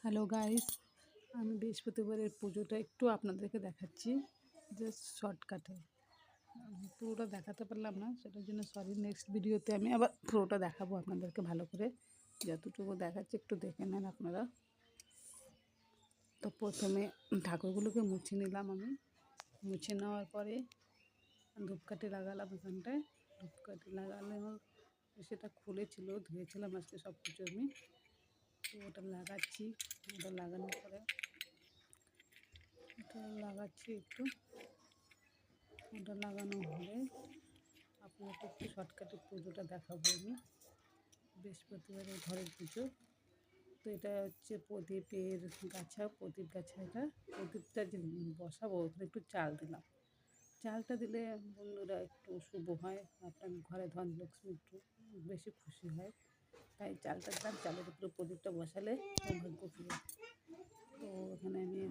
Hello guys, আমি বৃহস্পতিবারের পুজোটা একটু আপনাদেরকে দেখাচ্ছি, জাস্ট শর্টকাটে। পুরোটা দেখাতে পারলাম না, সেটার জন্য সরি। নেক্সট ভিডিওতে আমি আবার পুরোটা দেখাবো আপনাদেরকে ভালো করে। যতটুকু দেখাচ্ছি একটু দেখে নেন আপনারা। তো প্রথমে ঠাকুরগুলোকে মুছে নিলাম আমি। মুছে নেওয়ার পরে ধূপকাঠি লাগালাম এখানটায়। ধূপকাঠি লাগালে সেটা খুলেছিল, ধুয়েছিলাম আজকে সব কিছু আমি। তো ওটা লাগাচ্ছি। ওটা লাগানোর পরে এটা লাগাচ্ছি একটু। ওটা লাগানো হলে আপনাকে একটু শর্টকাটে পুজোটা দেখাবো আমি। বৃহস্পতিবারের ঘরের পুজো। তো এটা হচ্ছে প্রদীপের গাছা, প্রদীপ গাছা এটা। প্রদীপটা যে বসাবো ওখানে একটু চাল দিলাম। চালটা দিলে বন্ধুরা একটু শুভ হয়, আপনার ঘরে ধন লক্ষ্মী একটু বেশি খুশি হয়। তাই চালটা দিলাম। চালের উপরে প্রদীপটা বসালে সৌভাগ্য ফিরে। তো এখানে আমি